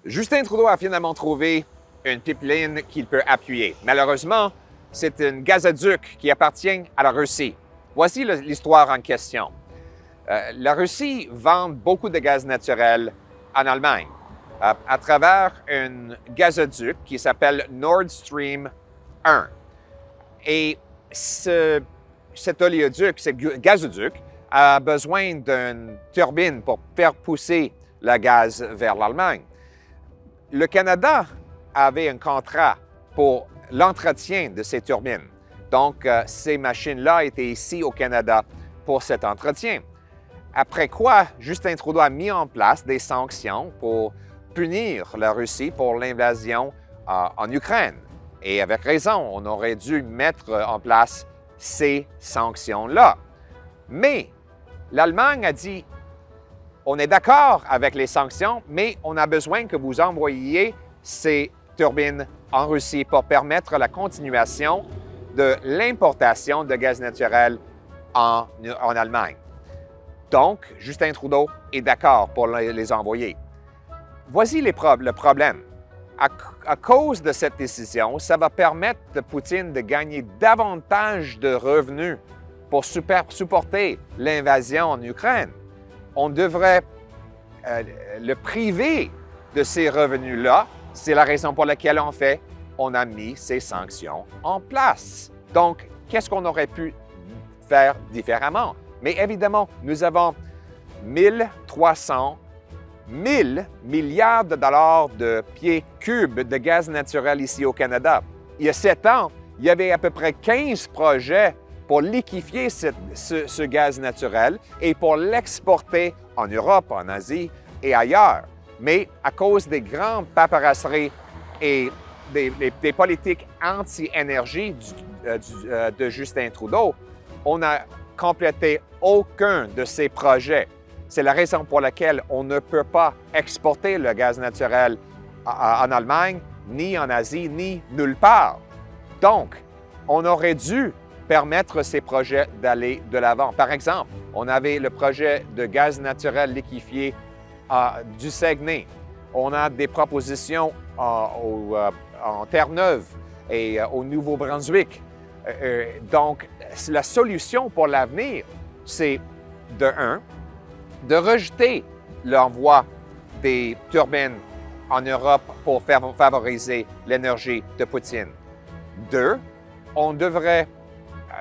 Justin Trudeau a finalement trouvé une pipeline qu'il peut appuyer. Malheureusement, c'est un gazoduc qui appartient à la Russie. Voici l'histoire en question. La Russie vend beaucoup de gaz naturel en Allemagne à travers un gazoduc qui s'appelle Nord Stream 1. Et cet oléoduc, ce gazoduc, a besoin d'une turbine pour faire pousser le gaz vers l'Allemagne. Le Canada avait un contrat pour l'entretien de ces turbines. Donc, ces machines-là étaient ici au Canada pour cet entretien. Après quoi, Justin Trudeau a mis en place des sanctions pour punir la Russie pour l'invasion en Ukraine. Et avec raison, on aurait dû mettre en place ces sanctions-là. Mais l'Allemagne a dit, on est d'accord avec les sanctions, mais on a besoin que vous envoyiez ces turbines en Russie pour permettre la continuation de l'importation de gaz naturel en Allemagne. Donc, Justin Trudeau est d'accord pour les envoyer. Voici le problème. À cause de cette décision, ça va permettre à Poutine de gagner davantage de revenus pour supporter l'invasion en Ukraine. On devrait le priver de ces revenus-là. C'est la raison pour laquelle, en fait, on a mis ces sanctions en place. Donc, qu'est-ce qu'on aurait pu faire différemment? Mais évidemment, nous avons 1300 milliards de dollars de pieds cubes de gaz naturel ici au Canada. Il y a 7 ans, il y avait à peu près 15 projets pour liquéfier ce gaz naturel et pour l'exporter en Europe, en Asie et ailleurs. Mais à cause des grandes paperasseries et des politiques anti-énergie de Justin Trudeau, on n'a complété aucun de ces projets. C'est la raison pour laquelle on ne peut pas exporter le gaz naturel en Allemagne, ni en Asie, ni nulle part. Donc, on aurait dû permettre ces projets d'aller de l'avant. Par exemple, on avait le projet de gaz naturel liquéfié du Saguenay. On a des propositions en Terre-Neuve et au Nouveau-Brunswick. Donc, la solution pour l'avenir, c'est de rejeter l'envoi des turbines en Europe pour favoriser l'énergie de Poutine. 2, on devrait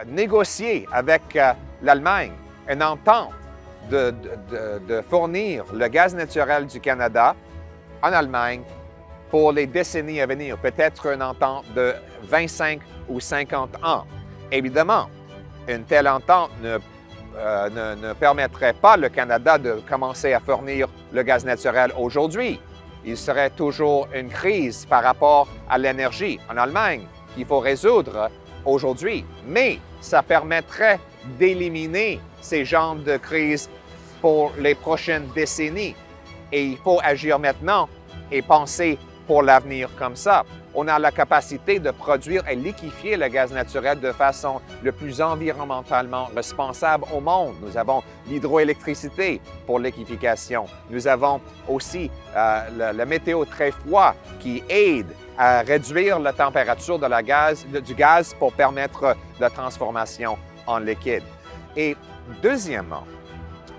négocier avec l'Allemagne une entente de fournir le gaz naturel du Canada en Allemagne pour les décennies à venir, peut-être une entente de 25 ou 50 ans. Évidemment, une telle entente ne permettrait pas le Canada de commencer à fournir le gaz naturel aujourd'hui. Il serait toujours une crise par rapport à l'énergie en Allemagne qu'il faut résoudre aujourd'hui. Mais ça permettrait d'éliminer ces genres de crises pour les prochaines décennies. Et il faut agir maintenant et penser pour l'avenir comme ça. On a la capacité de produire et liquéfier le gaz naturel de façon le plus environnementalement responsable au monde. Nous avons l'hydroélectricité pour liquéfication. Nous avons aussi le météo très froid qui aide à réduire la température du gaz pour permettre la transformation en liquide. Et deuxièmement,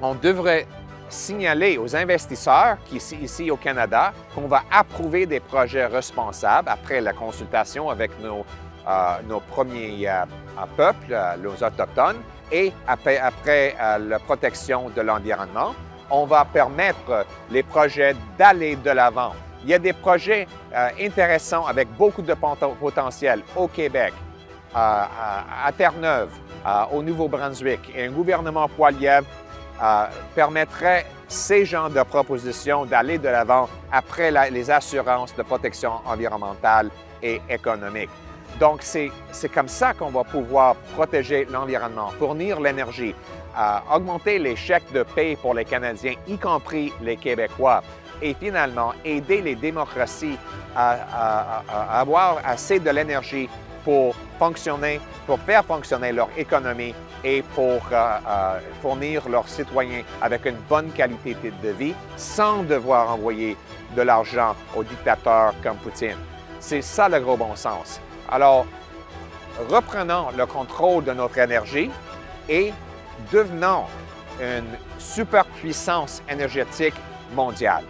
on devrait signaler aux investisseurs qui sont ici au Canada qu'on va approuver des projets responsables après la consultation avec nos premiers peuples, nos Autochtones, et après la protection de l'environnement. On va permettre les projets d'aller de l'avant. Il y a des projets intéressants avec beaucoup de potentiel au Québec, à Terre-Neuve, au Nouveau-Brunswick, et un gouvernement poilièvre permettrait ces genres de propositions d'aller de l'avant après les assurances de protection environnementale et économique. Donc, c'est comme ça qu'on va pouvoir protéger l'environnement, fournir l'énergie, augmenter les chèques de paie pour les Canadiens, y compris les Québécois, et finalement aider les démocraties à avoir assez de l'énergie pour faire fonctionner leur économie et pour fournir leurs citoyens avec une bonne qualité de vie sans devoir envoyer de l'argent aux dictateurs comme Poutine. C'est ça le gros bon sens. Alors, reprenons le contrôle de notre énergie et devenons une superpuissance énergétique mondiale.